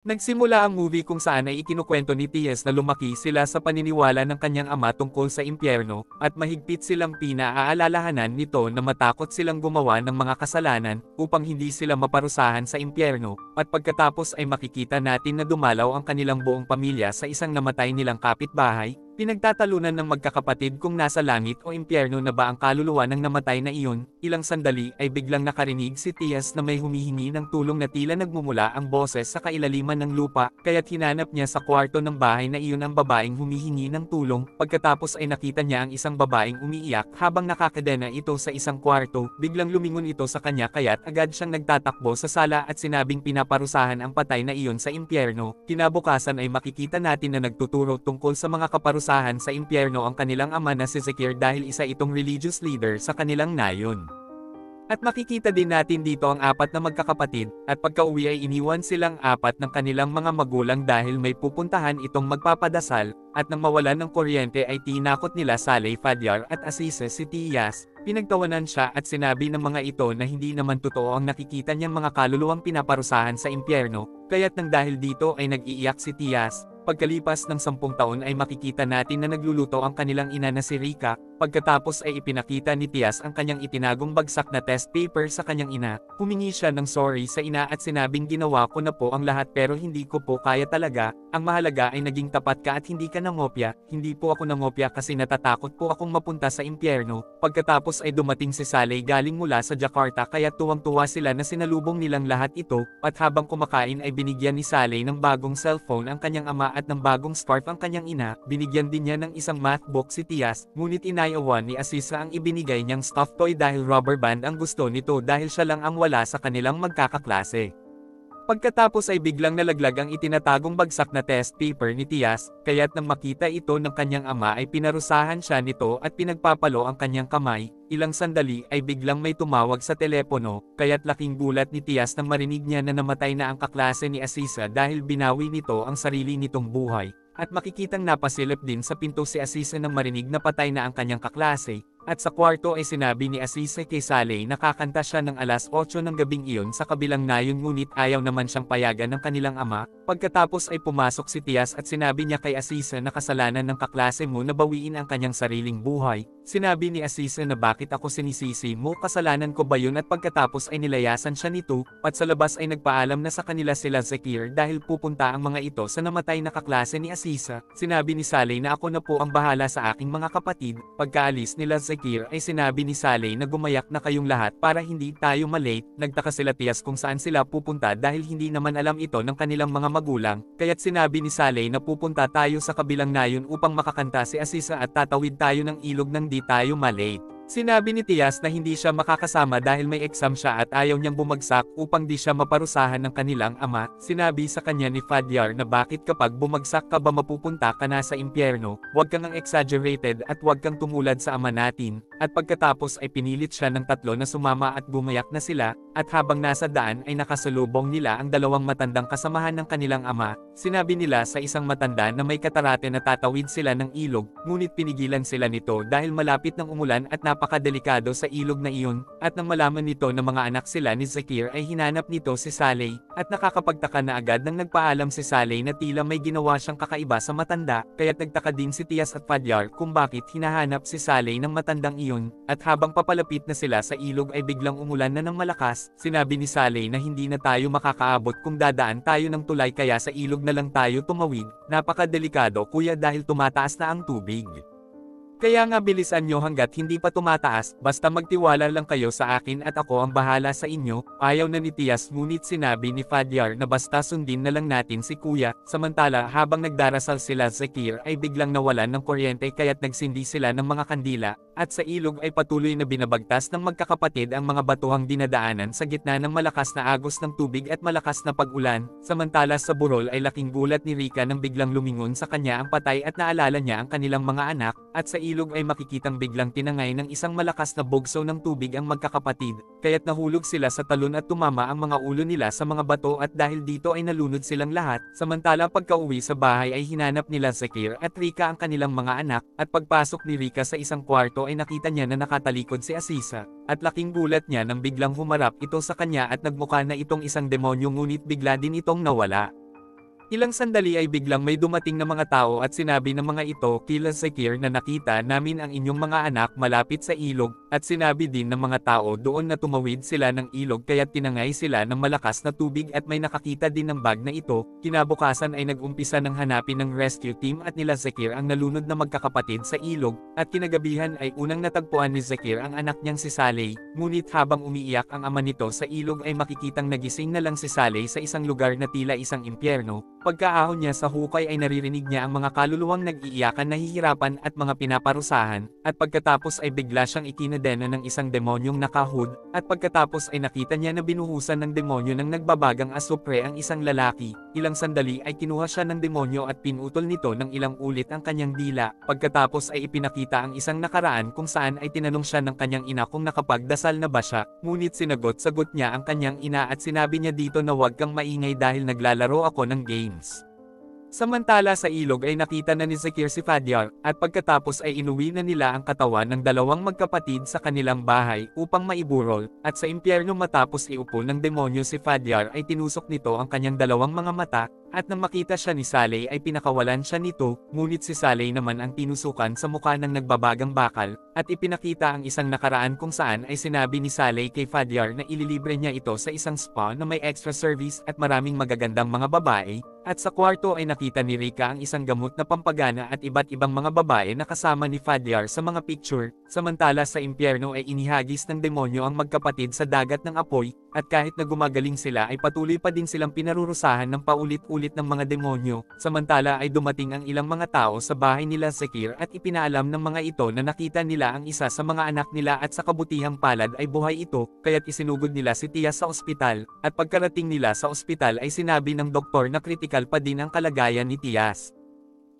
Nagsimula ang movie kung saan ay ikinukwento ni T.S. na lumaki sila sa paniniwala ng kanyang ama tungkol sa impyerno, at mahigpit silang pinaaalalahanan nito na matakot silang gumawa ng mga kasalanan, upang hindi sila maparusahan sa impyerno, at pagkatapos ay makikita natin na dumalaw ang kanilang buong pamilya sa isang namatay nilang kapitbahay. Pinagtatalunan ng magkakapatid kung nasa langit o impyerno na ba ang kaluluwa ng namatay na iyon. Ilang sandali ay biglang nakarinig si T.S. na may humihingi ng tulong na tila nagmumula ang boses sa kailaliman ng lupa, kaya't hinanap niya sa kwarto ng bahay na iyon ang babaeng humihingi ng tulong. Pagkatapos ay nakita niya ang isang babaeng umiiyak habang nakakadena ito sa isang kwarto. Biglang lumingon ito sa kanya kaya't agad siyang nagtatakbo sa sala at sinabing pinaparusahan ang patay na iyon sa impyerno. Kinabukasan ay makikita natin na nagtuturo tungkol sa mga kaparusahan sa impyerno ang kanilang ama na si Zekir dahil isa itong religious leader sa kanilang nayon. At makikita din natin dito ang apat na magkakapatid, at pagka-uwi ay iniwan silang apat ng kanilang mga magulang dahil may pupuntahan itong magpapadasal, at nang mawalan ng kuryente ay tinakot nila Saleh Fadyar at Azize si Tiyas. Pinagtawanan siya at sinabi ng mga ito na hindi naman totoo ang nakikita niyang mga kaluluwang pinaparusahan sa impyerno, kaya't nang dahil dito ay nag-iiyak si Tiyas. Pagkalipas ng 10 taon ay makikita natin na nagluluto ang kanilang ina na si Rika. Pagkatapos ay ipinakita ni Tias ang kanyang itinagong bagsak na test paper sa kanyang ina. Humingi siya ng sorry sa ina at sinabing ginawa ko na po ang lahat pero hindi ko po kaya talaga. Ang mahalaga ay naging tapat ka at hindi ka nangopya. Hindi po ako nangopya kasi natatakot po akong mapunta sa impyerno. Pagkatapos ay dumating si Saleh galing mula sa Jakarta kaya tuwang-tuwa sila na sinalubong nilang lahat ito, at habang kumakain ay binigyan ni Saleh ng bagong cellphone ang kanyang ama at ng bagong scarf ang kanyang ina. Binigyan din niya ng isang math book si Tias, ngunit inayawan ni Aziza ang ibinigay niyang stuffed toy dahil rubber band ang gusto nito dahil siya lang ang wala sa kanilang magkakaklase. Pagkatapos ay biglang nalaglag ang itinatagong bagsak na test paper ni Tias, kaya't nang makita ito ng kanyang ama ay pinarusahan siya nito at pinagpapalo ang kanyang kamay. Ilang sandali ay biglang may tumawag sa telepono, kaya't laking gulat ni Tias nang marinig niya na namatay na ang kaklase ni Aziza dahil binawi nito ang sarili nitong buhay. At makikitang napasilip din sa pinto si Aziza nang marinig na patay na ang kanyang kaklase. At sa kwarto ay sinabi ni Aziza kay Saleh na kakanta siya ng alas 8 ng gabing iyon sa kabilang nayon ngunit ayaw naman siyang payagan ng kanilang ama. Pagkatapos ay pumasok si Tias at sinabi niya kay Aziza na kasalanan ng kaklase mo na bawiin ang kanyang sariling buhay. Sinabi ni Aziza na bakit ako sinisisi mo, kasalanan ko ba yun, at pagkatapos ay nilayasan siya nito, at sa labas ay nagpaalam na sa kanila sila Zekir dahil pupunta ang mga ito sa namatay na kaklase ni Aziza. Sinabi ni Saleh na ako na po ang bahala sa aking mga kapatid. Pagkaalis nila Zekir ay sinabi ni Saleh na gumayak na kayong lahat para hindi tayo malate. Nagtaka sila Tias kung saan sila pupunta dahil hindi naman alam ito ng kanilang mga magulang, kaya't sinabi ni Saleh na pupunta tayo sa kabilang nayon upang makakanta si Aziza at tatawid tayo ng ilog ng di tayo malate. Sinabi ni Tias na hindi siya makakasama dahil may exam siya at ayaw niyang bumagsak upang di siya maparusahan ng kanilang ama. Sinabi sa kanya ni Fadyar na bakit kapag bumagsak ka ba mapupunta ka na sa impyerno, huwag kang exaggerated at huwag kang tumulad sa ama natin. At pagkatapos ay pinilit siya ng tatlo na sumama at gumayak na sila, at habang nasa daan ay nakasalubong nila ang dalawang matandang kasamahan ng kanilang ama. Sinabi nila sa isang matanda na may katarate na tatawid sila ng ilog, ngunit pinigilan sila nito dahil malapit ng umulan at napakadelikado sa ilog na iyon. At nang malaman nito na mga anak sila ni Zekir ay hinanap nito si Saleh, at nakakapagtaka na agad nang nagpaalam si Saleh na tila may ginawa siyang kakaiba sa matanda, kaya't nagtaka din si Tias at Fadyar kung bakit hinahanap si Saleh ng matandang iyon. At habang papalapit na sila sa ilog ay biglang umulan na ng malakas. Sinabi ni Saleh na hindi na tayo makakaabot kung dadaan tayo ng tulay kaya sa ilog na lang tayo tumawid. Napakadelikado kuya dahil tumataas na ang tubig. Kaya nga bilisan nyo hanggat hindi pa tumataas, basta magtiwala lang kayo sa akin at ako ang bahala sa inyo. Ayaw na ni Tias ngunit sinabi ni Fadyar na basta sundin na lang natin si kuya. Samantala habang nagdarasal sila Zekir ay biglang nawalan ng kuryente kaya't nagsindi sila ng mga kandila, at sa ilog ay patuloy na binabagtas ng magkakapatid ang mga batuhang dinadaanan sa gitna ng malakas na agos ng tubig at malakas na pag-ulan. Samantala sa burol ay laking gulat ni Rika nang biglang lumingon sa kanya ang patay at naalala niya ang kanilang mga anak, at sa ilog ay makikitang biglang tinangay ng isang malakas na bugso ng tubig ang magkakapatid, kaya't nahulog sila sa talon at tumama ang mga ulo nila sa mga bato at dahil dito ay nalunod silang lahat. Samantala pagka-uwi sa bahay ay hinanap nila Zekir at Rika ang kanilang mga anak, at pagpasok ni Rika sa isang kwarto ay nakita niya na nakatalikod si Aziza, at laking gulat niya nang biglang humarap ito sa kanya at nagmukha na itong isang demonyo ngunit bigla din itong nawala. Ilang sandali ay biglang may dumating na mga tao at sinabi ng mga ito kila Zakir na nakita namin ang inyong mga anak malapit sa ilog, at sinabi din ng mga tao doon na tumawid sila ng ilog kaya't tinangay sila ng malakas na tubig at may nakakita din ng bag na ito. Kinabukasan ay nag-umpisa ng hanapin ng rescue team at nila Zakir ang nalunod na magkakapatid sa ilog, at kinagabihan ay unang natagpuan ni Zakir ang anak niyang si Saleh, ngunit habang umiiyak ang ama nito sa ilog ay makikitang nagising na lang si Saleh sa isang lugar na tila isang impyerno. Pagkaahon niya sa hukay ay naririnig niya ang mga kaluluwang nag-iiyakan, nahihirapan at mga pinaparusahan, at pagkatapos ay bigla siyang ikinadena ng isang demonyong naka-hood, at pagkatapos ay nakita niya na binuhusan ng demonyo ng nagbabagang asupre ang isang lalaki. Ilang sandali ay kinuha siya ng demonyo at pinutol nito ng ilang ulit ang kanyang dila. Pagkatapos ay ipinakita ang isang nakaraan kung saan ay tinanong siya ng kanyang ina kung nakapagdasal na ba siya, ngunit sinagot-sagot niya ang kanyang ina at sinabi niya dito na huwag kang maingay dahil naglalaro ako ng games. Samantala sa ilog ay nakita na ni Zakir si Fadyar, at pagkatapos ay inuwi na nila ang katawan ng dalawang magkapatid sa kanilang bahay upang maiburol, at sa impyerno matapos iupo ng demonyo si Fadyar ay tinusok nito ang kanyang dalawang mga mata, at nang makita siya ni Saleh ay pinakawalan siya nito, ngunit si Saleh naman ang tinusukan sa mukha ng nagbabagang bakal, at ipinakita ang isang nakaraan kung saan ay sinabi ni Saleh kay Fadyar na ililibre niya ito sa isang spa na may extra service at maraming magagandang mga babae, at sa kwarto ay nakita ni Rika ang isang gamot na pampagana at iba't ibang mga babae na kasama ni Fadyar sa mga picture. Samantala sa impyerno ay inihagis ng demonyo ang magkapatid sa dagat ng apoy, at kahit na gumagaling sila ay patuloy pa din silang pinarurusahan ng paulit-ulit ng mga demonyo. Samantala ay dumating ang ilang mga tao sa bahay nila Zakir at ipinaalam ng mga ito na nakita nila ang isa sa mga anak nila at sa kabutihang palad ay buhay ito, kaya't isinugod nila si Tias sa ospital, at pagkarating nila sa ospital ay sinabi ng doktor na kritikal pa din ang kalagayan ni Tias.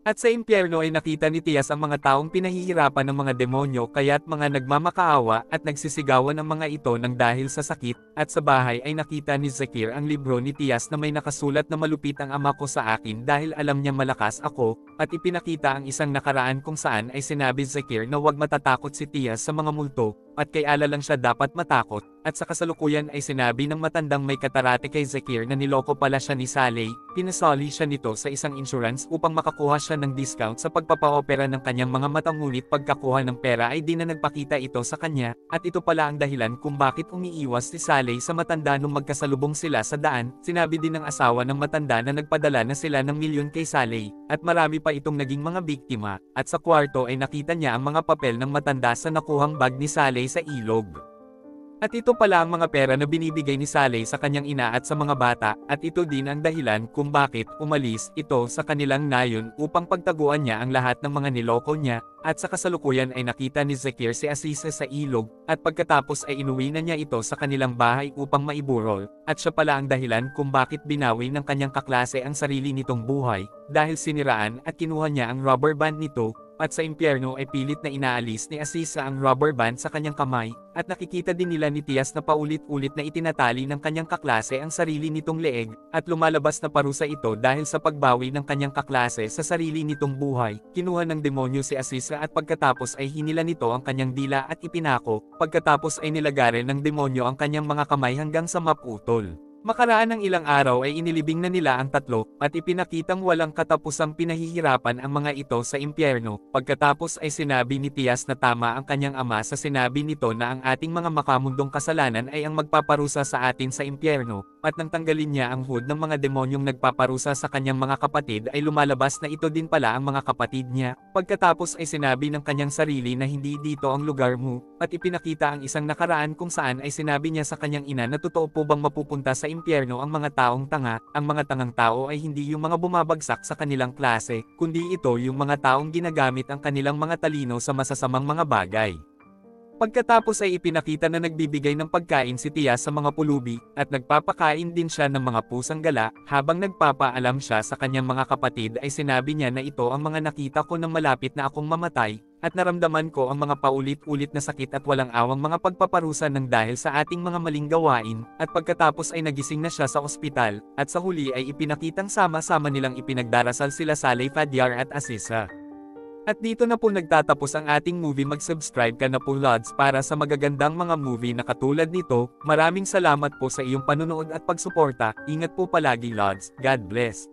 At sa impyerno ay nakita ni Tias ang mga taong pinahihirapan ng mga demonyo kaya't mga nagmamakaawa at nagsisigawan ang mga ito ng dahil sa sakit, at sa bahay ay nakita ni Zakir ang libro ni Tias na may nakasulat na malupit ang ama ko sa akin dahil alam niya malakas ako, at ipinakita ang isang nakaraan kung saan ay sinabi Zakir na huwag matatakot si Tias sa mga multo, at kay Ala lang siya dapat matakot, at sa kasalukuyan ay sinabi ng matandang may katarate kay Zakir na niloko pala siya ni Saleh, pinasali siya nito sa isang insurance upang makakuha siya ng discount sa pagpapaopera ng kanyang mga mata, ngunit pagkakuha ng pera ay di na nagpakita ito sa kanya, at ito pala ang dahilan kung bakit umiiwas si Saleh sa matanda nung magkasalubong sila sa daan. Sinabi din ng asawa ng matanda na nagpadala na sila ng milyon kay Saleh, at marami pa itong naging mga biktima, at sa kwarto ay nakita niya ang mga papel ng matanda sa nakuhang bag ni Saleh sa ilog. At ito pala ang mga pera na binibigay ni Saleh sa kanyang ina at sa mga bata, at ito din ang dahilan kung bakit umalis ito sa kanilang nayon upang pagtaguan niya ang lahat ng mga niloko niya, at sa kasalukuyan ay nakita ni Zakir si Aziza sa ilog, at pagkatapos ay inuwi na niya ito sa kanilang bahay upang maiburol, at siya pala ang dahilan kung bakit binawi ng kanyang kaklase ang sarili nitong buhay, dahil siniraan at kinuha niya ang rubber band nito. At sa impyerno ay pilit na inaalis ni Aziza ang rubber band sa kanyang kamay, at nakikita din nila ni Tias na paulit-ulit na itinatali ng kanyang kaklase ang sarili nitong leeg, at lumalabas na parusa ito dahil sa pagbawi ng kanyang kaklase sa sarili nitong buhay. Kinuha ng demonyo si Aziza at pagkatapos ay hinila nito ang kanyang dila at ipinako, pagkatapos ay nilagarin ng demonyo ang kanyang mga kamay hanggang sa maputol. Makaraan ng ilang araw ay inilibing na nila ang tatlo, at ipinakitang walang katapusang pinahihirapan ang mga ito sa impyerno. Pagkatapos ay sinabi ni Tias na tama ang kanyang ama sa sinabi nito na ang ating mga makamundong kasalanan ay ang magpaparusa sa atin sa impyerno, at nang tanggalin niya ang hood ng mga demonyong nagpaparusa sa kanyang mga kapatid ay lumalabas na ito din pala ang mga kapatid niya. Pagkatapos ay sinabi ng kanyang sarili na hindi dito ang lugar mo, at ipinakita ang isang nakaraan kung saan ay sinabi niya sa kanyang ina na totoo po bang mapupunta sa impyerno ang mga taong tanga. Ang mga tangang tao ay hindi yung mga bumabagsak sa kanilang klase, kundi ito yung mga taong ginagamit ang kanilang mga talino sa masasamang mga bagay. Pagkatapos ay ipinakita na nagbibigay ng pagkain si Tias sa mga pulubi, at nagpapakain din siya ng mga pusang gala. Habang nagpapaalam siya sa kanyang mga kapatid ay sinabi niya na ito ang mga nakita ko nang malapit na akong mamatay, at naramdaman ko ang mga paulit-ulit na sakit at walang awang mga pagpaparusa ng dahil sa ating mga maling gawain, at pagkatapos ay nagising na siya sa ospital, at sa huli ay ipinakitang sama-sama nilang ipinagdarasal sila Saleh, Fadyar at Aziza. At dito na po nagtatapos ang ating movie. Mag-subscribe ka na po Lods para sa magagandang mga movie na katulad nito. Maraming salamat po sa iyong panunood at pagsuporta. Ingat po palagi Lods. God bless.